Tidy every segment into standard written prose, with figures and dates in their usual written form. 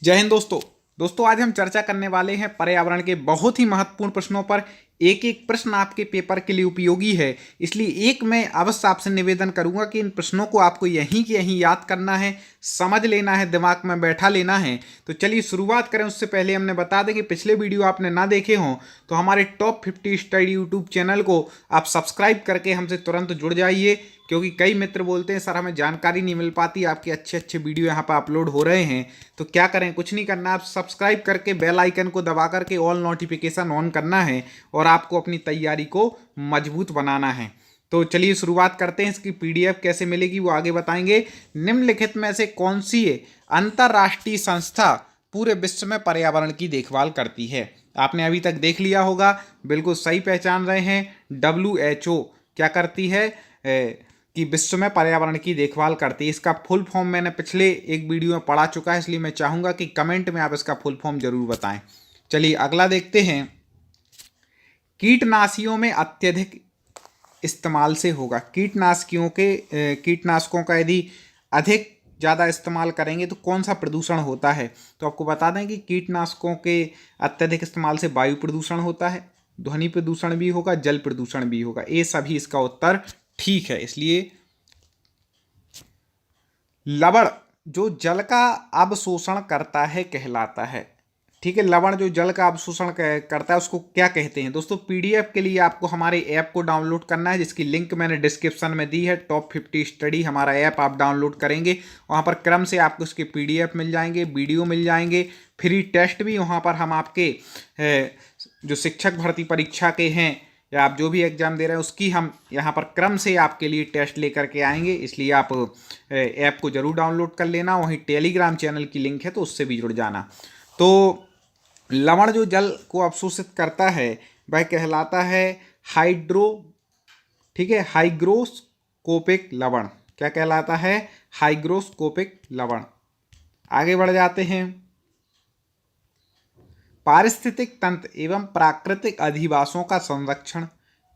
जय हिंद दोस्तों आज हम चर्चा करने वाले हैं पर्यावरण के बहुत ही महत्वपूर्ण प्रश्नों पर। एक एक प्रश्न आपके पेपर के लिए उपयोगी है, इसलिए एक मैं अवश्य आपसे निवेदन करूंगा कि इन प्रश्नों को आपको यहीं के यहीं याद करना है, समझ लेना है, दिमाग में बैठा लेना है। तो चलिए शुरुआत करें। उससे पहले हमने बता दें कि पिछले वीडियो आपने ना देखे हों तो हमारे टॉप 50 स्टडी यूट्यूब चैनल को आप सब्सक्राइब करके हमसे तुरंत जुड़ जाइए, क्योंकि कई मित्र बोलते हैं सर हमें जानकारी नहीं मिल पाती, आपके अच्छे अच्छे वीडियो यहाँ पर अपलोड हो रहे हैं। तो क्या करें, कुछ नहीं करना, आप सब्सक्राइब करके बेल आइकन को दबा करके ऑल नोटिफिकेशन ऑन करना है और आपको अपनी तैयारी को मजबूत बनाना है। तो चलिए शुरुआत करते हैं। इसकी पीडीएफ कैसे मिलेगी वो आगे बताएंगे। निम्नलिखित में से कौन सी अंतरराष्ट्रीय संस्था पूरे विश्व में पर्यावरण की देखभाल करती है? आपने अभी तक देख लिया होगा, बिल्कुल सही पहचान रहे हैं। WHO क्या करती है कि विश्व में पर्यावरण की देखभाल करती है। इसका फुल फॉर्म मैंने पिछले एक वीडियो में पढ़ा चुका है, इसलिए मैं चाहूँगा कि कमेंट में आप इसका फुल फॉर्म जरूर बताएं। चलिए अगला देखते हैं। कीटनाशियों में अत्यधिक इस्तेमाल से होगा। कीटनाशकों का यदि अधिक ज़्यादा इस्तेमाल करेंगे तो कौन सा प्रदूषण होता है? तो आपको बता दें कि कीटनाशकों के अत्यधिक इस्तेमाल से वायु प्रदूषण होता है, ध्वनि प्रदूषण भी होगा, जल प्रदूषण भी होगा। ये सभी इसका उत्तर ठीक है। इसलिए लवण जो जल का अवशोषण करता है कहलाता है। ठीक है, लवण जो जल का अवशोषण करता है उसको क्या कहते हैं? दोस्तों पीडीएफ के लिए आपको हमारे ऐप को डाउनलोड करना है, जिसकी लिंक मैंने डिस्क्रिप्शन में दी है। टॉप 50 स्टडी हमारा ऐप आप डाउनलोड करेंगे, वहाँ पर क्रम से आपको उसके पीडीएफ मिल जाएंगे, वीडियो मिल जाएंगे, फ्री टेस्ट भी वहाँ पर हम आपके जो शिक्षक भर्ती परीक्षा के हैं या आप जो भी एग्जाम दे रहे हैं उसकी हम यहाँ पर क्रम से आपके लिए टेस्ट लेकर के आएंगे। इसलिए आप ऐप को जरूर डाउनलोड कर लेना। वहीं टेलीग्राम चैनल की लिंक है तो उससे भी जुड़ जाना। तो लवण जो जल को अवशोषित करता है वह कहलाता है हाइग्रोस्कोपिक लवण। क्या कहलाता है? हाइग्रोस्कोपिक लवण। आगे बढ़ जाते हैं। पारिस्थितिक तंत्र एवं प्राकृतिक अधिवासों का संरक्षण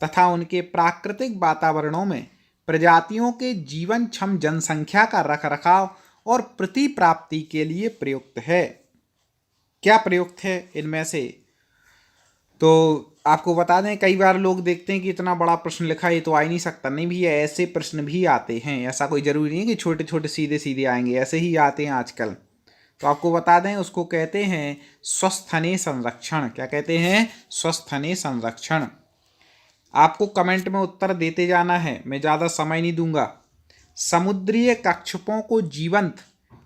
तथा उनके प्राकृतिक वातावरणों में प्रजातियों के जीवन क्षम जनसंख्या का रखरखाव और प्रतिप्राप्ति के लिए प्रयुक्त है। क्या प्रयुक्त है इनमें से? तो आपको बता दें, कई बार लोग देखते हैं कि इतना बड़ा प्रश्न लिखा है तो आ ही नहीं सकता। नहीं भैया, ऐसे प्रश्न भी आते हैं, ऐसा कोई जरूरी नहीं है कि छोटे छोटे सीधे सीधे आएंगे, ऐसे ही आते हैं आजकल। तो आपको बता दें, उसको कहते हैं स्वस्थनीय संरक्षण। क्या कहते हैं? स्वस्थनीय संरक्षण। आपको कमेंट में उत्तर देते जाना है, मैं ज़्यादा समय नहीं दूंगा। समुद्रीय कच्छपों को जीवंत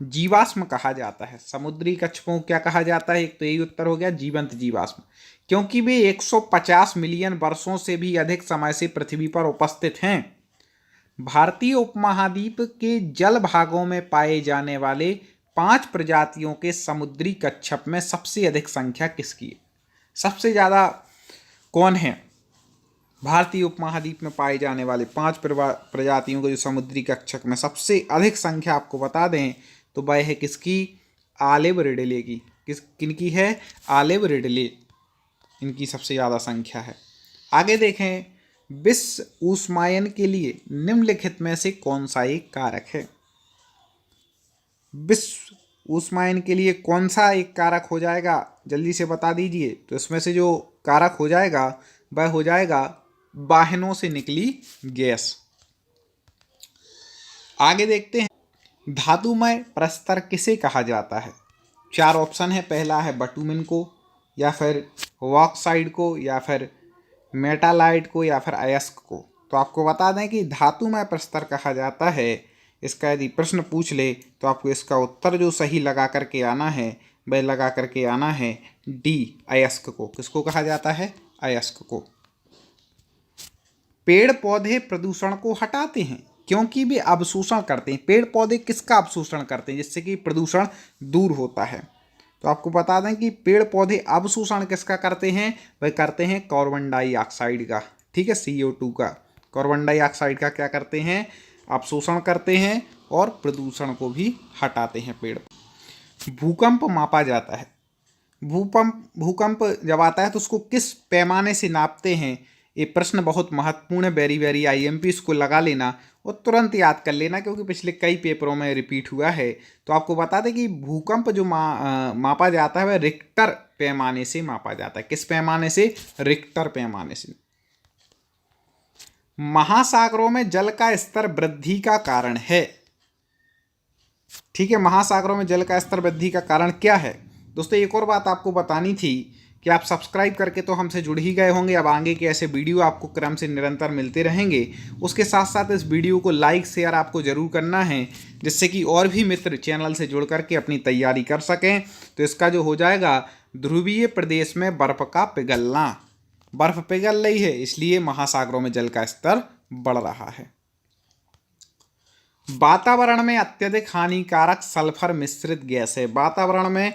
जीवाश्म कहा जाता है। समुद्री कच्छपों को क्या कहा जाता है? एक तो यही उत्तर हो गया, जीवंत जीवाश्म, क्योंकि वे 150 मिलियन वर्षों से भी अधिक समय से पृथ्वी पर उपस्थित हैं। भारतीय उपमहाद्वीप के जल भागों में पाए जाने वाले 5 प्रजातियों के समुद्री कच्छप में सबसे अधिक संख्या किसकी है? सबसे ज़्यादा कौन है? भारतीय उपमहाद्वीप में पाए जाने वाले 5 प्रजातियों के जो समुद्री कच्छप में सबसे अधिक संख्या आपको बता दें तो वह है किसकी? ऑलिव रिडले की। किनकी है? ऑलिव रिडले, इनकी सबसे ज़्यादा संख्या है। आगे देखें, विश्व ऊष्मायन के लिए निम्नलिखित में से कौन सा एक कारक है? विश्व ऊष्मायन के लिए कौन सा एक कारक हो जाएगा? जल्दी से बता दीजिए। तो इसमें से जो कारक हो जाएगा वह हो जाएगा वाहनों से निकली गैस। आगे देखते हैं, धातुमय प्रस्तर किसे कहा जाता है? 4 ऑप्शन है। पहला है बटुमिन को, या फिर बॉक्साइट को, या फिर मेटालाइट को, या फिर अयस्क को। तो आपको बता दें कि धातुमय प्रस्तर कहा जाता है। इसका यदि प्रश्न पूछ ले तो आपको इसका उत्तर जो सही लगा करके आना है वह लगा करके आना है डी, अयस्क को। किसको कहा जाता है? अयस्क को। पेड़ पौधे प्रदूषण को हटाते हैं क्योंकि वे अवशोषण करते हैं। पेड़ पौधे किसका अवशोषण करते हैं जिससे कि प्रदूषण दूर होता है? तो आपको बता दें कि पेड़ पौधे अवशोषण किसका करते हैं? वह करते हैं कार्बन डाइऑक्साइड का। ठीक है, CO2 का। कार्बन डाइऑक्साइड का क्या करते हैं? अवशोषण करते हैं और प्रदूषण को भी हटाते हैं पेड़। भूकंप मापा जाता है। भूकंप जब आता है तो उसको किस पैमाने से नापते हैं? ये प्रश्न बहुत महत्वपूर्ण है, वेरी वेरी आईएमपी, इसको लगा लेना और तुरंत याद कर लेना क्योंकि पिछले कई पेपरों में रिपीट हुआ है। तो आपको बता दें कि भूकंप जो मापा जाता है वह रिक्टर पैमाने से मापा जाता है। किस पैमाने से? रिक्टर पैमाने से। महासागरों में जल का स्तर वृद्धि का कारण है। ठीक है, महासागरों में जल का स्तर वृद्धि का कारण क्या है? दोस्तों एक और बात आपको बतानी थी कि आप सब्सक्राइब करके तो हमसे जुड़ ही गए होंगे, अब आगे के ऐसे वीडियो आपको क्रम से निरंतर मिलते रहेंगे। उसके साथ साथ इस वीडियो को लाइक शेयर आपको ज़रूर करना है जिससे कि और भी मित्र चैनल से जुड़ करके अपनी तैयारी कर सकें। तो इसका जो हो जाएगा, ध्रुवीय प्रदेश में बर्फ़ का पिघलना, बर्फ़ पिघल रही है इसलिए महासागरों में जल का स्तर बढ़ रहा है। वातावरण में अत्यधिक हानिकारक सल्फर मिश्रित गैस है। वातावरण में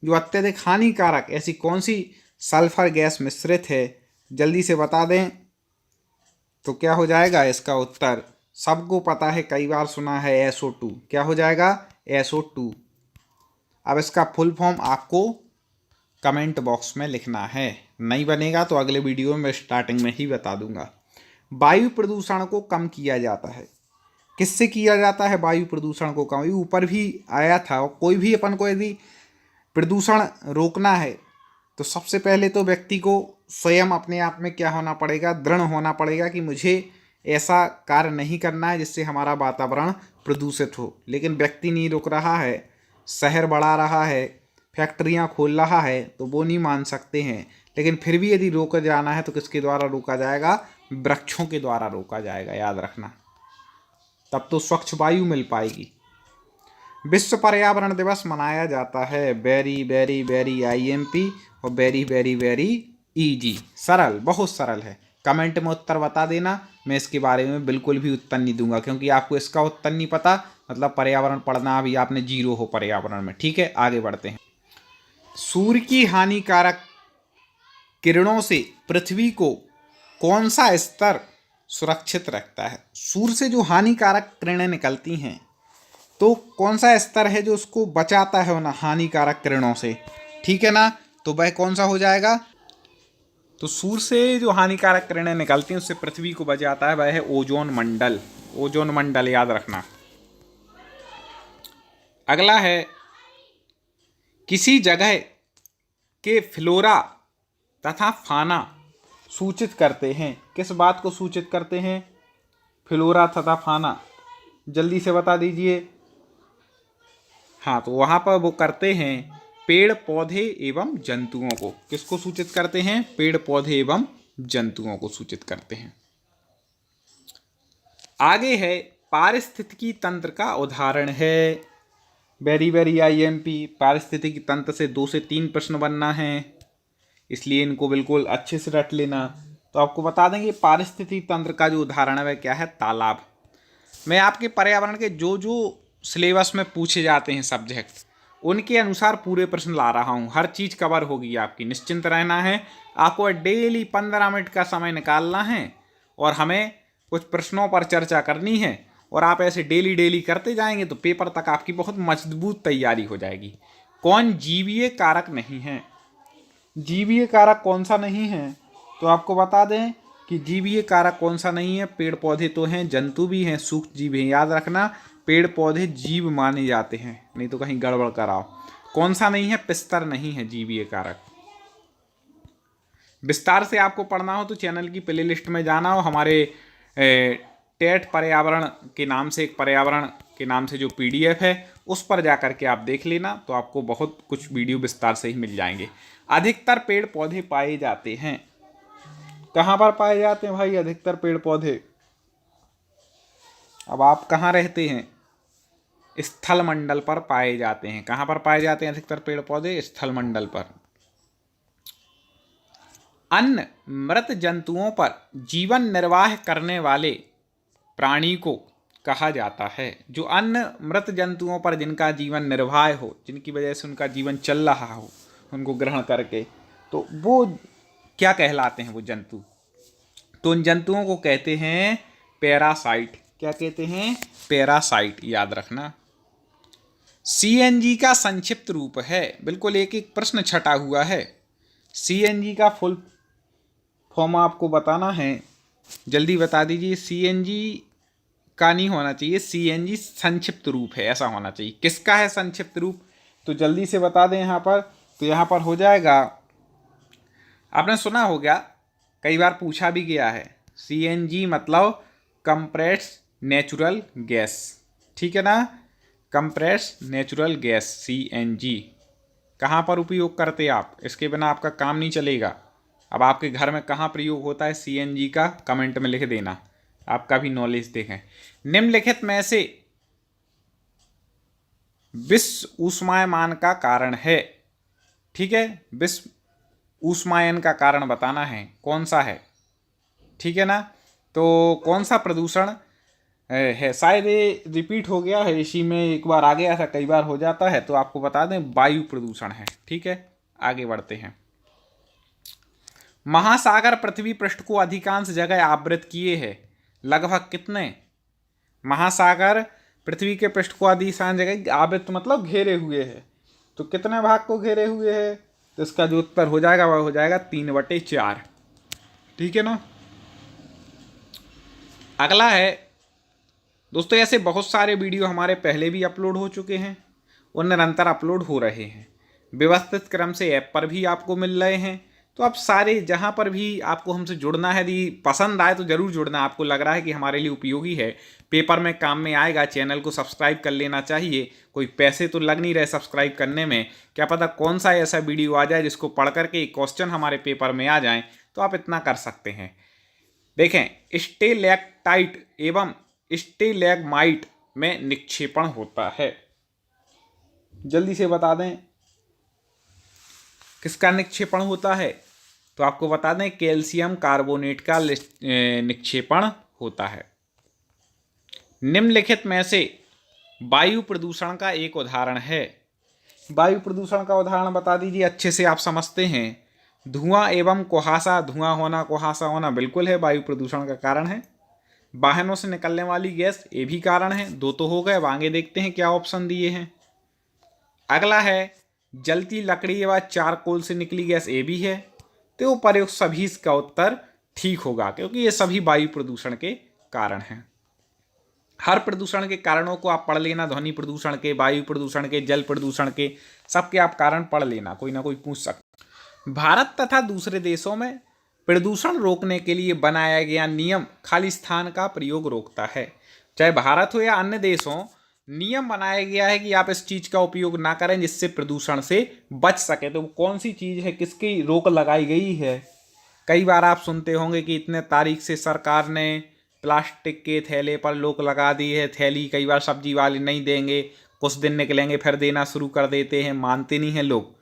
जो अत्यधिक हानिकारक ऐसी कौन सी सल्फर गैस मिश्रित है, जल्दी से बता दें तो क्या हो जाएगा इसका उत्तर? सबको पता है, कई बार सुना है, SO2। क्या हो जाएगा? SO2। अब इसका फुल फॉर्म आपको कमेंट बॉक्स में लिखना है, नहीं बनेगा तो अगले वीडियो में स्टार्टिंग में ही बता दूंगा। वायु प्रदूषण को कम किया जाता है। किससे किया जाता है वायु प्रदूषण को कम? ऊपर भी आया था। कोई भी अपन को यदि प्रदूषण रोकना है तो सबसे पहले तो व्यक्ति को स्वयं अपने आप में क्या होना पड़ेगा? दृढ़ होना पड़ेगा कि मुझे ऐसा कार्य नहीं करना है जिससे हमारा वातावरण प्रदूषित हो। लेकिन व्यक्ति नहीं रुक रहा है, शहर बढ़ा रहा है, फैक्ट्रियां खोल रहा है, तो वो नहीं मान सकते हैं। लेकिन फिर भी यदि रोका जाना है तो किसके द्वारा रोका जाएगा? वृक्षों के द्वारा रोका जाएगा, याद रखना, तब तो स्वच्छ वायु मिल पाएगी। विश्व पर्यावरण दिवस मनाया जाता है। वेरी वेरी वेरी आईएमपी और वेरी वेरी वेरी इजी, सरल, बहुत सरल है। कमेंट में उत्तर बता देना, मैं इसके बारे में बिल्कुल भी उत्तर नहीं दूंगा क्योंकि आपको इसका उत्तर नहीं पता, मतलब पर्यावरण पढ़ना अभी आपने जीरो हो पर्यावरण में। ठीक है, आगे बढ़ते हैं। सूर्य की हानिकारक किरणों से पृथ्वी को कौन सा स्तर सुरक्षित रखता है? सूर्य से जो हानिकारक किरणें निकलती हैं तो कौन सा स्तर है जो उसको बचाता है उन हानिकारक किरणों से? ठीक है ना, तो वह कौन सा हो जाएगा? तो सूर्य से जो हानिकारक किरणें निकलती हैं उससे पृथ्वी को बचाता है वह है ओजोन मंडल। ओजोन मंडल याद रखना। अगला है, किसी जगह के फ्लोरा तथा फाना सूचित करते हैं। किस बात को सूचित करते हैं? फ्लोरा तथा फाना, जल्दी से बता दीजिए। हाँ, तो वहाँ पर वो करते हैं पेड़ पौधे एवं जंतुओं को। किसको सूचित करते हैं? पेड़ पौधे एवं जंतुओं को सूचित करते हैं। आगे है, पारिस्थितिकी तंत्र का उदाहरण है। वेरी वेरी आईएमपी, पारिस्थितिकी तंत्र से 2 से 3 प्रश्न बनना है, इसलिए इनको बिल्कुल अच्छे से रट लेना। तो आपको बता देंगे पारिस्थितिकी तंत्र का जो उदाहरण है वह क्या है? तालाब। मैं आपके पर्यावरण के जो जो सिलेबस में पूछे जाते हैं सब्जेक्ट, उनके अनुसार पूरे प्रश्न ला रहा हूँ। हर चीज़ कवर होगी आपकी, निश्चिंत रहना है। आपको डेली 15 मिनट का समय निकालना है और हमें कुछ प्रश्नों पर चर्चा करनी है, और आप ऐसे डेली डेली करते जाएंगे तो पेपर तक आपकी बहुत मजबूत तैयारी हो जाएगी। कौन जीवीय कारक नहीं है? जीवीय कारक कौन सा नहीं है? तो आपको बता दें कि जीवीय कारक कौन सा नहीं है? पेड़ पौधे तो हैं, जंतु भी हैं, सूक्ष्म जीव हैं। याद रखना, पेड़ पौधे जीव माने जाते हैं, नहीं तो कहीं गड़बड़ कराओ। कौन सा नहीं है? पिस्तर नहीं है जीवीय कारक। विस्तार से आपको पढ़ना हो तो चैनल की प्लेलिस्ट में जाना हो। हमारे टेट पर्यावरण के नाम से, एक पर्यावरण के नाम से जो PDF है, उस पर जा कर के आप देख लेना, तो आपको बहुत कुछ वीडियो विस्तार से ही मिल जाएंगे। अधिकतर पेड़ पौधे पाए जाते हैं कहाँ पर पाए जाते हैं भाई? अधिकतर पेड़ पौधे, अब आप कहाँ रहते हैं? स्थल मंडल पर पाए जाते हैं। कहाँ पर पाए जाते हैं अधिकतर पेड़ पौधे? स्थल मंडल पर। अन्य मृत जंतुओं पर जीवन निर्वाह करने वाले प्राणी को कहा जाता है। जो अन्य मृत जंतुओं पर जिनका जीवन निर्वाह हो, जिनकी वजह से उनका जीवन चल रहा हो, उनको ग्रहण करके, तो वो क्या कहलाते हैं? वो जंतु, तो उन जंतुओं को कहते हैं पैरासाइट। क्या कहते हैं? पैरासाइट, याद रखना। CNG का संक्षिप्त रूप है, बिल्कुल एक एक प्रश्न छटा हुआ है। CNG का फुल फॉर्म आपको बताना है, जल्दी बता दीजिए। सीएनजी का नहीं होना चाहिए, सीएनजी संक्षिप्त रूप है, ऐसा होना चाहिए। किसका है संक्षिप्त रूप, तो जल्दी से बता दें यहाँ पर। तो यहाँ पर हो जाएगा, आपने सुना हो गया, कई बार पूछा भी गया है, सीएनजी मतलब कंप्रेस्ड नेचुरल गैस, ठीक है ना। कंप्रेस्ड नेचुरल गैस सीएनजी कहाँ पर उपयोग करते आप, इसके बिना आपका काम नहीं चलेगा। अब आपके घर में कहाँ प्रयोग होता है सीएनजी का, कमेंट में लिख देना, आपका भी नॉलेज देखें। निम्नलिखित में से विश्व ऊष्मायन का कारण है, ठीक है, विश्व ऊष्मायन का कारण बताना है, कौन सा है, ठीक है ना। तो कौन सा प्रदूषण है, शायद ये रिपीट हो गया है, इसी में एक बार आ गया था, कई बार हो जाता है, तो आपको बता दें वायु प्रदूषण है, ठीक है। आगे बढ़ते हैं। महासागर पृथ्वी पृष्ठ को अधिकांश जगह आवृत किए हैं, लगभग कितने। महासागर पृथ्वी के पृष्ठ को अधिकांश जगह आवृत मतलब घेरे हुए है, तो कितने भाग को घेरे हुए है, तो इसका जो उत्तर हो जाएगा वह हो जाएगा 3/4, ठीक है ना। अगला है दोस्तों, ऐसे बहुत सारे वीडियो हमारे पहले भी अपलोड हो चुके हैं और निरंतर अपलोड हो रहे हैं, व्यवस्थित क्रम से ऐप पर भी आपको मिल रहे हैं। तो आप सारे जहाँ पर भी आपको हमसे जुड़ना है, यदि पसंद आए तो ज़रूर जुड़ना, आपको लग रहा है कि हमारे लिए उपयोगी है, पेपर में काम में आएगा, चैनल को सब्सक्राइब कर लेना चाहिए। कोई पैसे तो लग नहीं रहे सब्सक्राइब करने में, क्या पता कौन सा ऐसा वीडियो आ जाए जिसको पढ़ करके क्वेश्चन हमारे पेपर में आ जाएँ, तो आप इतना कर सकते हैं। देखें, स्टेलैक्टाइट एवं स्टेलैग्माइट में निक्षेपण होता है, जल्दी से बता दें किसका निक्षेपण होता है, तो आपको बता दें कैल्शियम कार्बोनेट का निक्षेपण होता है। निम्नलिखित में से वायु प्रदूषण का एक उदाहरण है, वायु प्रदूषण का उदाहरण बता दीजिए, अच्छे से आप समझते हैं। धुआं एवं कुहासा, धुआं होना कुहासा होना बिल्कुल है, वायु प्रदूषण का कारण है। वाहनों से निकलने वाली गैस, ये भी कारण है, दो तो हो गए, आगे देखते हैं क्या ऑप्शन दिए हैं। अगला है जलती लकड़ी व चारकोल से निकली गैस, ये भी है। तो प्रयोग सभी इसका उत्तर ठीक होगा, क्योंकि ये सभी वायु प्रदूषण के कारण हैं। हर प्रदूषण के कारणों को आप पढ़ लेना, ध्वनि प्रदूषण के, वायु प्रदूषण के, जल प्रदूषण के, सबके आप कारण पढ़ लेना, कोई ना कोई पूछ सकता। भारत तथा दूसरे देशों में प्रदूषण रोकने के लिए बनाया गया नियम खाली स्थान का प्रयोग रोकता है। चाहे भारत हो या अन्य देश हो, नियम बनाया गया है कि आप इस चीज का उपयोग ना करें जिससे प्रदूषण से बच सके। तो कौन सी चीज है, किसकी रोक लगाई गई है। कई बार आप सुनते होंगे कि इतने तारीख से सरकार ने प्लास्टिक के थैले पर रोक लगा दी है, थैली कई बार सब्जी वाले नहीं देंगे, कुछ दिन निकलेंगे फिर देना शुरू कर देते हैं, मानते नहीं हैं लोग,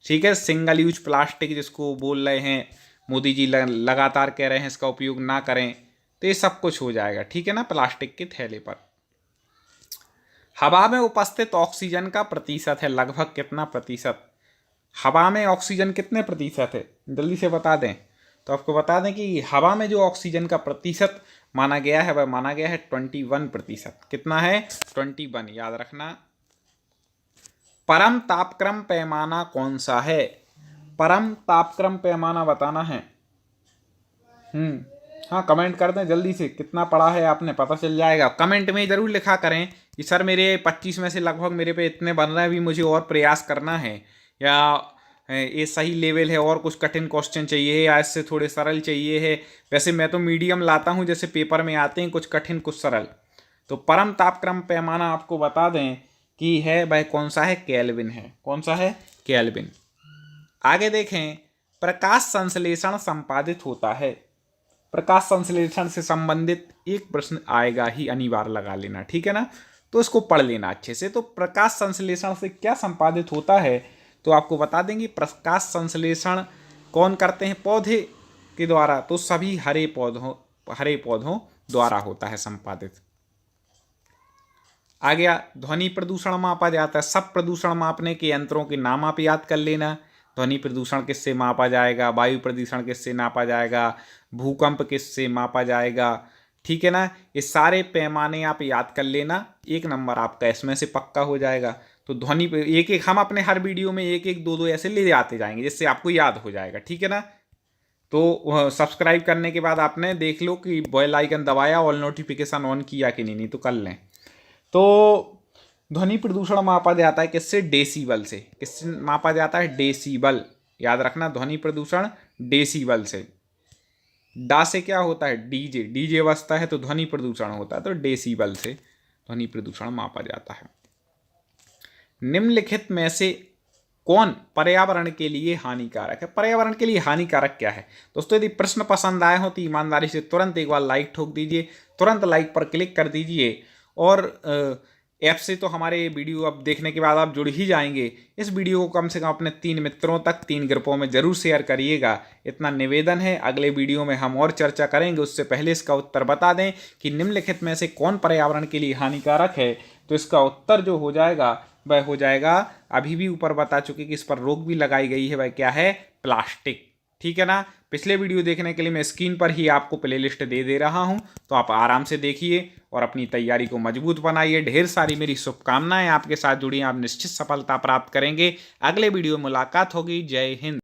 ठीक है। सिंगल यूज प्लास्टिक जिसको बोल रहे हैं, मोदी जी लगातार कह रहे हैं इसका उपयोग ना करें, तो ये सब कुछ हो जाएगा, ठीक है ना, प्लास्टिक के थैले पर। हवा में उपस्थित ऑक्सीजन का प्रतिशत है लगभग कितना प्रतिशत, हवा में ऑक्सीजन कितने प्रतिशत है, जल्दी से बता दें। तो आपको बता दें कि हवा में जो ऑक्सीजन का प्रतिशत माना गया है वह माना गया है 21%। कितना है, 21, याद रखना। परम तापक्रम पैमाना कौन सा है, परम तापक्रम पैमाना बताना है। हाँ, कमेंट कर दें जल्दी से, कितना पढ़ा है आपने पता चल जाएगा। कमेंट में ज़रूर लिखा करें कि सर मेरे 25 में से लगभग मेरे पे इतने बन रहे हैं, भी मुझे और प्रयास करना है, या ये सही लेवल है और कुछ कठिन क्वेश्चन चाहिए या इससे थोड़े सरल चाहिए है। वैसे मैं तो मीडियम लाता हूँ, जैसे पेपर में आते हैं कुछ कठिन कुछ सरल। तो परम तापक्रम पैमाना आपको बता दें कि है वह कौन सा है, केल्विन है। कौन सा है, केल्विन। आगे देखें, प्रकाश संश्लेषण संपादित होता है। प्रकाश संश्लेषण से संबंधित एक प्रश्न आएगा ही, अनिवार्य लगा लेना, ठीक है ना, तो इसको पढ़ लेना अच्छे से। तो प्रकाश संश्लेषण से क्या संपादित होता है, तो आपको बता देंगे प्रकाश संश्लेषण कौन करते हैं, पौधे के द्वारा। तो सभी हरे पौधों द्वारा होता है संपादित। आ गया ध्वनि प्रदूषण मापा जाता है। सब प्रदूषण मापने के यंत्रों के नाम आप याद कर लेना। ध्वनि प्रदूषण किससे मापा जाएगा, वायु प्रदूषण किससे नापा जाएगा, भूकंप किससे मापा जाएगा, ठीक है ना। ये सारे पैमाने आप याद कर लेना, 1 नंबर आपका इसमें से पक्का हो जाएगा। तो ध्वनि एक हम अपने हर वीडियो में 1-1, 2-2 ऐसे ले आते जाएंगे जिससे आपको याद हो जाएगा, ठीक है ना। तो सब्सक्राइब करने के बाद आपने देख लो कि बेल आइकन दबाया, ऑल नोटिफिकेशन ऑन किया कि नहीं तो कर लें। तो ध्वनि प्रदूषण मापा जाता है किससे? डेसीबल से। किससे मापा जाता है? डेसीबल। याद रखना, ध्वनि प्रदूषण डेसीबल से। डा से क्या होता है? डीजे। डीजे बजता है तो ध्वनि प्रदूषण होता है, तो डेसीबल से ध्वनि प्रदूषण मापा जाता है। निम्नलिखित में से कौन पर्यावरण के लिए हानिकारक है? पर्यावरण के लिए हानिकारक क्या है? दोस्तों यदि प्रश्न पसंद आए हो तो ईमानदारी से तुरंत एक बार लाइक ठोक दीजिए, तुरंत लाइक पर क्लिक कर दीजिए। और ऐप से तो हमारे वीडियो अब देखने के बाद आप जुड़ ही जाएंगे। इस वीडियो को कम से कम अपने 3 मित्रों तक, 3 ग्रुपों में जरूर शेयर करिएगा, इतना निवेदन है। अगले वीडियो में हम और चर्चा करेंगे, उससे पहले इसका उत्तर बता दें कि निम्नलिखित में से कौन पर्यावरण के लिए हानिकारक है। तो इसका उत्तर जो हो जाएगा वह हो जाएगा, अभी भी ऊपर बता चुके कि इस पर रोक भी लगाई गई है, वह क्या है? प्लास्टिक। ठीक है ना। पिछले वीडियो देखने के लिए मैं स्क्रीन पर ही आपको प्लेलिस्ट दे रहा हूं, तो आप आराम से देखिए और अपनी तैयारी को मजबूत बनाइए। ढेर सारी मेरी शुभकामनाएं आपके साथ जुड़ी हैं, आप निश्चित सफलता प्राप्त करेंगे। अगले वीडियो में मुलाकात होगी। जय हिंद।